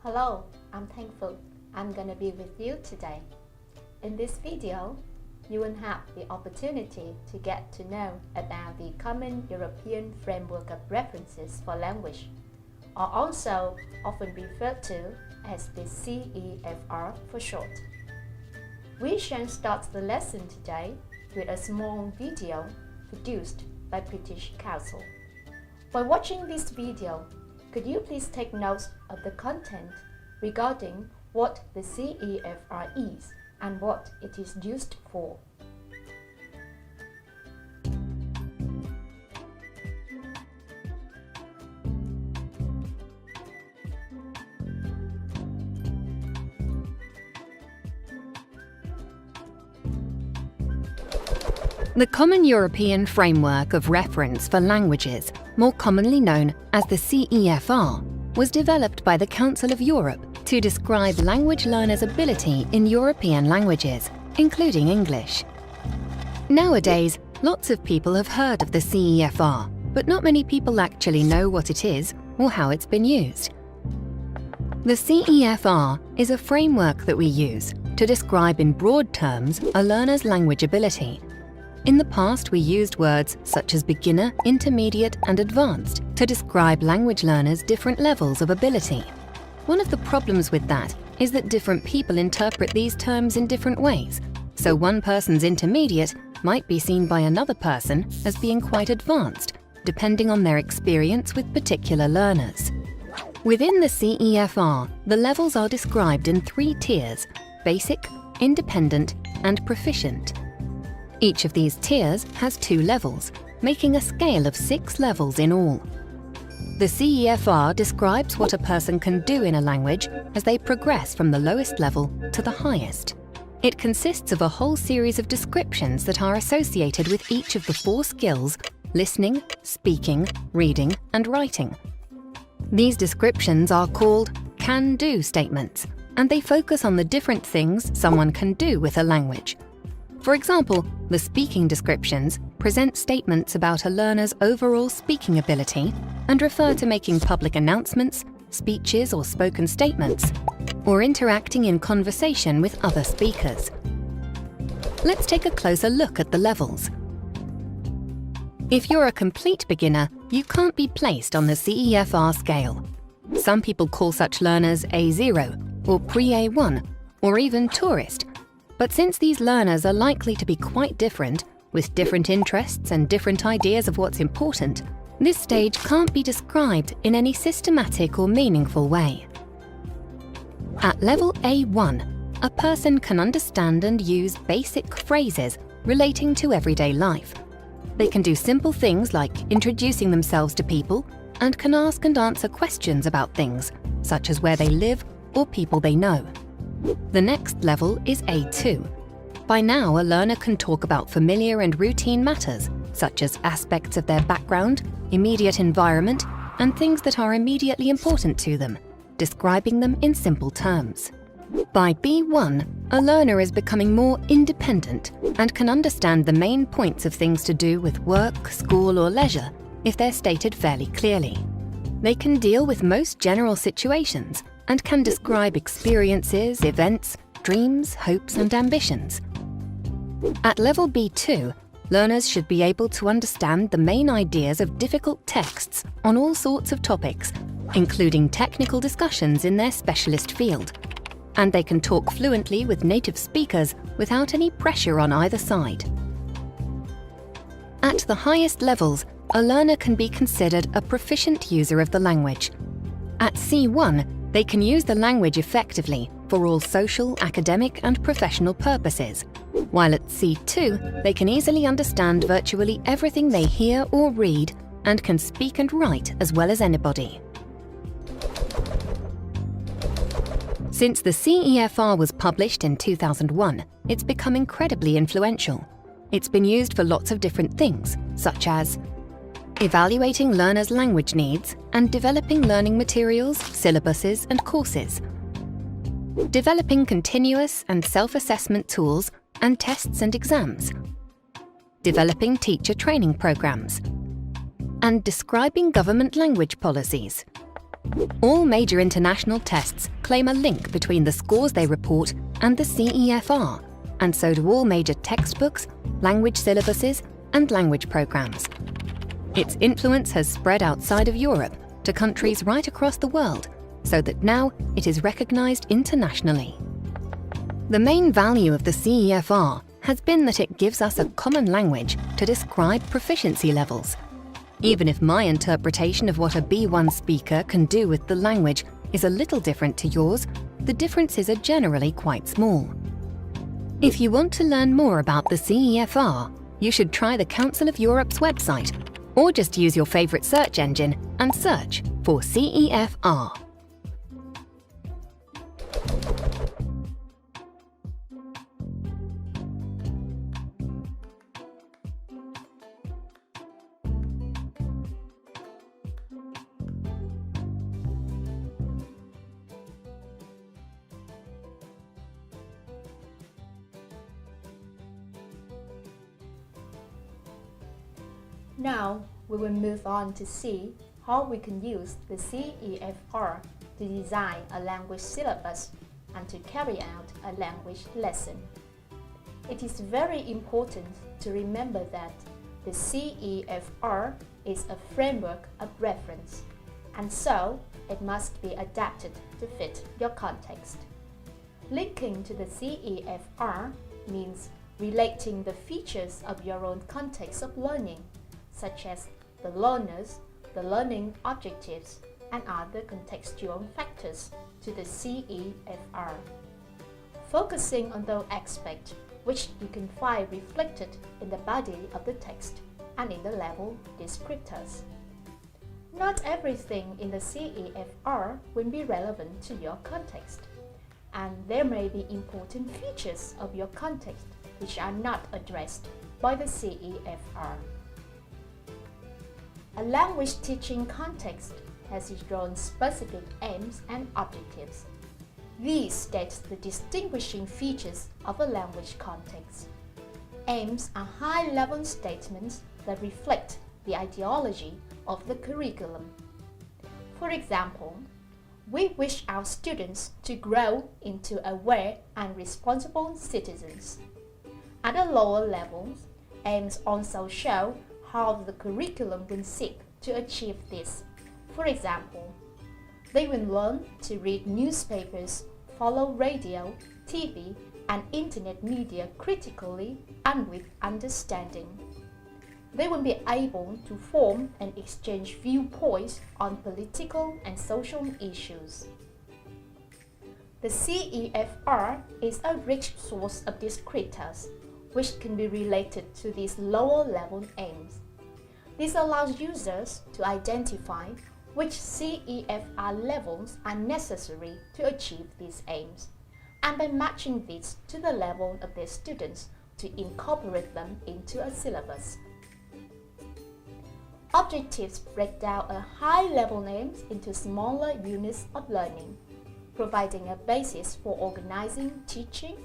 Hello, I'm thankful I'm gonna be with you today. In this video, you will have the opportunity to get to know about the Common European Framework of References for Language, or also often referred to as the CEFR for short. We shall start the lesson today with a small video produced by British Council. By watching this video, could you please take notes of the content regarding what the CEFR is and what it is used for? The Common European Framework of Reference for Languages, more commonly known as the CEFR, was developed by the Council of Europe to describe language learners' ability in European languages, including English. Nowadays, lots of people have heard of the CEFR, but not many people actually know what it is or how it's been used. The CEFR is a framework that we use to describe in broad terms a learner's language ability. In the past, we used words such as beginner, intermediate, and advanced to describe language learners' different levels of ability. One of the problems with that is that different people interpret these terms in different ways, so one person's intermediate might be seen by another person as being quite advanced, depending on their experience with particular learners. Within the CEFR, the levels are described in 3 tiers: basic, independent, and proficient. Each of these tiers has 2 levels, making a scale of 6 levels in all. The CEFR describes what a person can do in a language as they progress from the lowest level to the highest. It consists of a whole series of descriptions that are associated with each of the 4 skills: listening, speaking, reading, and writing. These descriptions are called can-do statements, and they focus on the different things someone can do with a language. For example, the speaking descriptions present statements about a learner's overall speaking ability and refer to making public announcements, speeches or spoken statements, or interacting in conversation with other speakers. Let's take a closer look at the levels. If you're a complete beginner, you can't be placed on the CEFR scale. Some people call such learners A0 or pre-A1 or even tourist. But since these learners are likely to be quite different, with different interests and different ideas of what's important, this stage can't be described in any systematic or meaningful way. At level A1, a person can understand and use basic phrases relating to everyday life. They can do simple things like introducing themselves to people and can ask and answer questions about things, such as where they live or people they know. The next level is A2. By now, a learner can talk about familiar and routine matters, such as aspects of their background, immediate environment, and things that are immediately important to them, describing them in simple terms. By B1, a learner is becoming more independent and can understand the main points of things to do with work, school, or leisure if they're stated fairly clearly. They can deal with most general situations and can describe experiences, events, dreams, hopes, and ambitions. At level B2, learners should be able to understand the main ideas of difficult texts on all sorts of topics, including technical discussions in their specialist field. And they can talk fluently with native speakers without any pressure on either side. At the highest levels, a learner can be considered a proficient user of the language. At C1, they can use the language effectively for all social, academic, and professional purposes, while at C2, they can easily understand virtually everything they hear or read and can speak and write as well as anybody. Since the CEFR was published in 2001, it's become incredibly influential. It's been used for lots of different things, such as evaluating learners' language needs and developing learning materials, syllabuses, and courses. Developing continuous and self-assessment tools and tests and exams. Developing teacher training programs. And describing government language policies. All major international tests claim a link between the scores they report and the CEFR, and so do all major textbooks, language syllabuses, and language programs. Its influence has spread outside of Europe to countries right across the world, so that now it is recognized internationally. The main value of the CEFR has been that it gives us a common language to describe proficiency levels. Even if my interpretation of what a B1 speaker can do with the language is a little different to yours, the differences are generally quite small. If you want to learn more about the CEFR, you should try the Council of Europe's website, or just use your favorite search engine and search for CEFR. Now, we will move on to see how we can use the CEFR to design a language syllabus and to carry out a language lesson. It is very important to remember that the CEFR is a framework of reference, and so it must be adapted to fit your context. Linking to the CEFR means relating the features of your own context of learning, such as the learners, the learning objectives, and other contextual factors to the CEFR. Focusing on those aspects which you can find reflected in the body of the text and in the level descriptors. Not everything in the CEFR will be relevant to your context, and there may be important features of your context which are not addressed by the CEFR. A language teaching context has its own specific aims and objectives. These state the distinguishing features of a language context. Aims are high-level statements that reflect the ideology of the curriculum. For example, we wish our students to grow into aware and responsible citizens. At a lower level, aims also show how the curriculum will seek to achieve this. For example, they will learn to read newspapers, follow radio, TV, and internet media critically and with understanding. They will be able to form and exchange viewpoints on political and social issues. The CEFR is a rich source of descriptors which can be related to these lower-level aims. This allows users to identify which CEFR levels are necessary to achieve these aims, and by matching these to the level of their students to incorporate them into a syllabus. Objectives break down a high-level aims into smaller units of learning, providing a basis for organizing teaching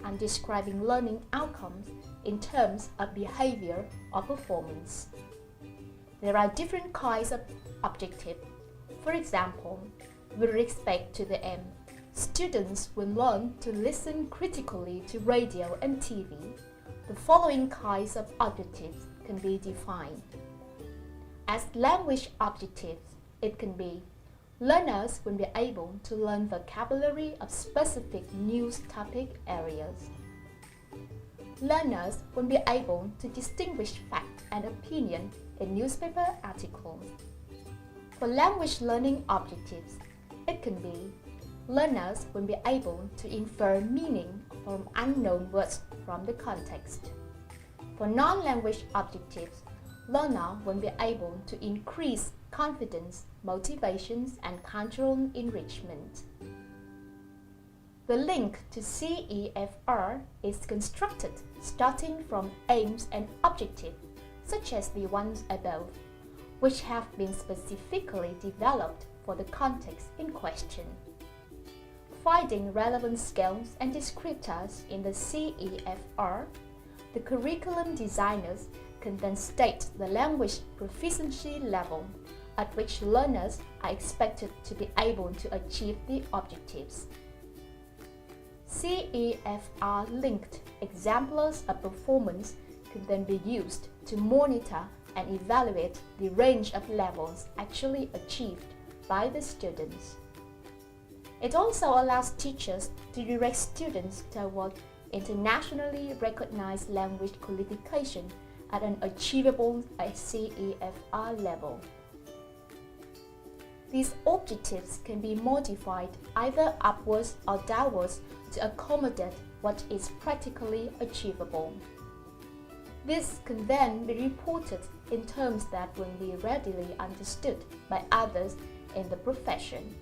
and describing learning outcomes in terms of behavior or performance. There are different kinds of objectives. For example, with respect to the aim, students will learn to listen critically to radio and TV. The following kinds of objectives can be defined. As language objectives, it can be learners will be able to learn vocabulary of specific news topic areas. Learners will be able to distinguish fact and opinion in newspaper articles. For language learning objectives, it can be learners will be able to infer meaning from unknown words from the context. For non-language objectives, learners will be able to increase confidence, motivations, and cultural enrichment. The link to CEFR is constructed starting from aims and objectives, such as the ones above, which have been specifically developed for the context in question. Finding relevant scales and descriptors in the CEFR, the curriculum designers can then state the language proficiency level at which learners are expected to be able to achieve the objectives. CEFR-linked exemplars of performance can then be used to monitor and evaluate the range of levels actually achieved by the students. It also allows teachers to direct students toward internationally recognized language qualification at an achievable CEFR level. These objectives can be modified either upwards or downwards to accommodate what is practically achievable. This can then be reported in terms that will be readily understood by others in the profession,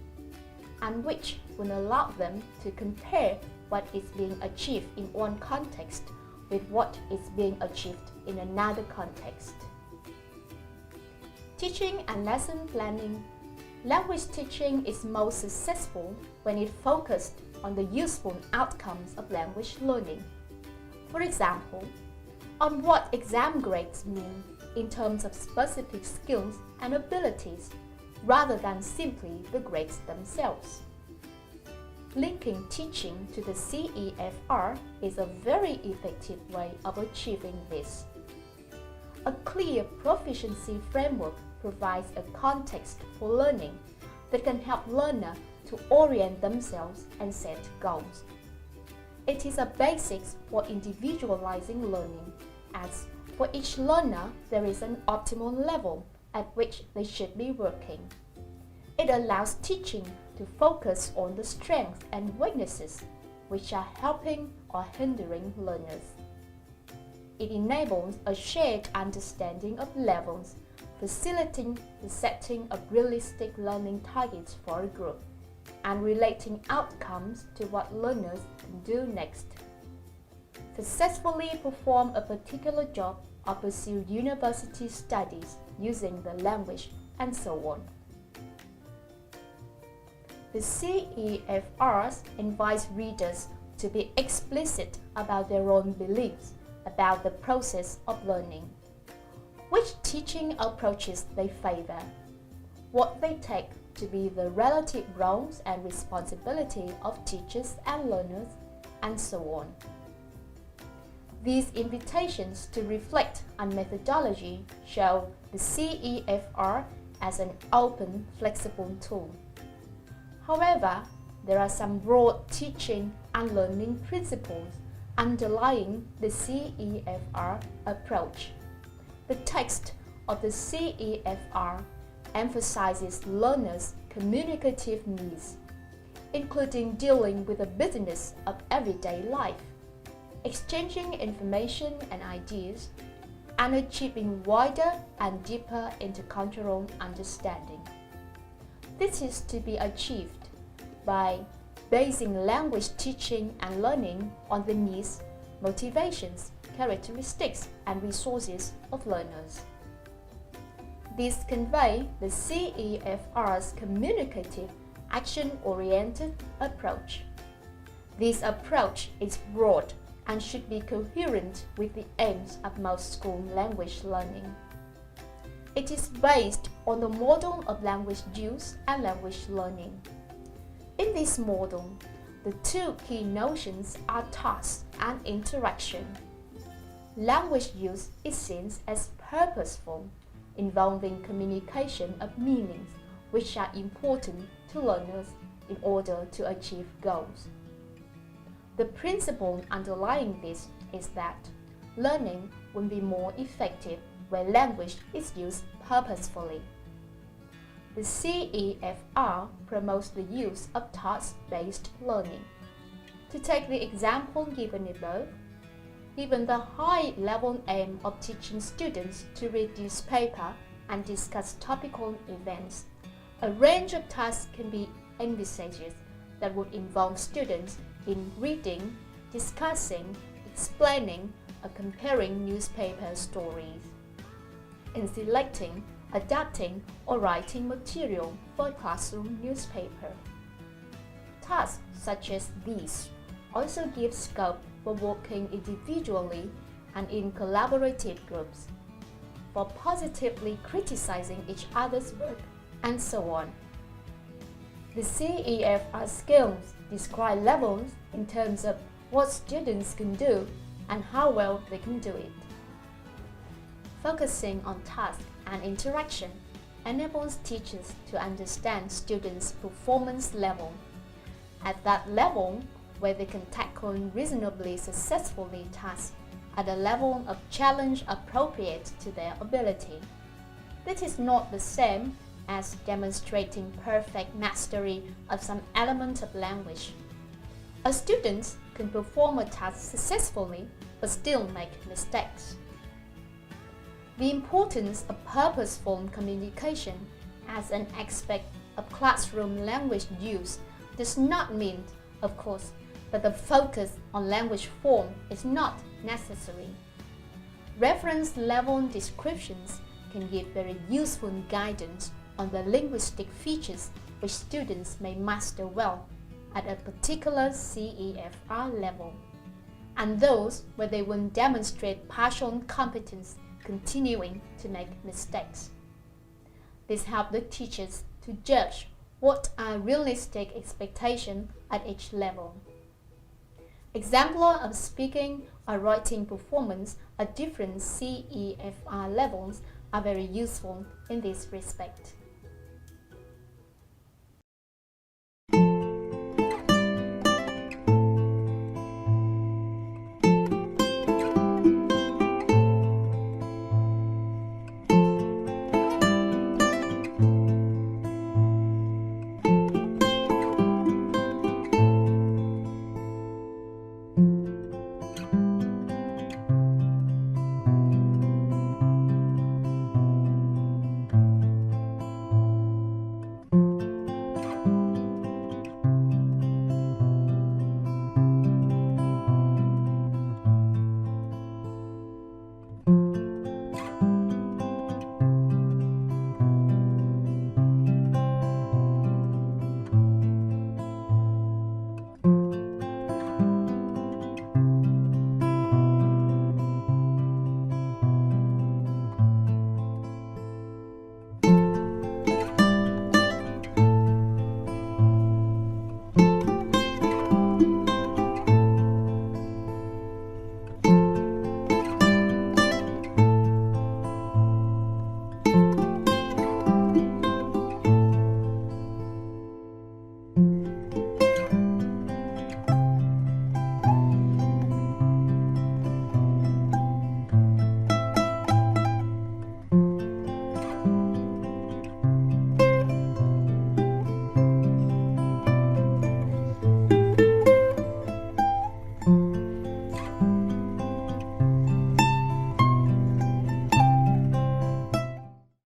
and which will allow them to compare what is being achieved in one context with what is being achieved in another context. Teaching and lesson planning. Language teaching is most successful when it focused on the useful outcomes of language learning. For example, on what exam grades mean in terms of specific skills and abilities, rather than simply the grades themselves. Linking teaching to the CEFR is a very effective way of achieving this. A clear proficiency framework provides a context for learning that can help learners to orient themselves and set goals. It is a basis for individualizing learning, as for each learner there is an optimal level at which they should be working. It allows teaching to focus on the strengths and weaknesses which are helping or hindering learners. It enables a shared understanding of levels, facilitating the setting of realistic learning targets for a group, and relating outcomes to what learners can do next. Successfully perform a particular job or pursue university studies using the language, and so on. The CEFRs invite readers to be explicit about their own beliefs about the process of learning, which teaching approaches they favor, what they take to be the relative roles and responsibility of teachers and learners, and so on. These invitations to reflect on methodology show the CEFR as an open, flexible tool. However, there are some broad teaching and learning principles underlying the CEFR approach. The text of the CEFR emphasizes learners' communicative needs, including dealing with the business of everyday life, exchanging information and ideas, and achieving wider and deeper intercultural understanding. This is to be achieved by basing language teaching and learning on the needs, motivations, characteristics, and resources of learners. These convey the CEFR's communicative, action-oriented approach. This approach is broad and should be coherent with the aims of most school language learning. It is based on the model of language use and language learning. In this model, the two key notions are task and interaction. Language use is seen as purposeful, involving communication of meanings which are important to learners in order to achieve goals. The principle underlying this is that learning will be more effective where language is used purposefully. The CEFR promotes the use of task-based learning. To take the example given above, given the high-level aim of teaching students to read newspaper and discuss topical events, a range of tasks can be envisaged that would involve students in reading, discussing, explaining, or comparing newspaper stories, in selecting, adapting, or writing material for a classroom newspaper. Tasks such as these also give scope for working individually and in collaborative groups, for positively criticizing each other's work and so on. The CEFR skills describe levels in terms of what students can do and how well they can do it. Focusing on task and interaction enables teachers to understand students' performance level. At that level, where they can tackle reasonably successfully tasks at a level of challenge appropriate to their ability. This is not the same as demonstrating perfect mastery of some element of language. A student can perform a task successfully but still make mistakes. The importance of purposeful communication as an aspect of classroom language use does not mean, of course, that the focus on language form is not necessary. Reference level descriptions can give very useful guidance on the linguistic features which students may master well at a particular CEFR level, and those where they will demonstrate partial competence continuing to make mistakes. This helps the teachers to judge what are realistic expectations at each level. Examples of speaking or writing performance at different CEFR levels are very useful in this respect.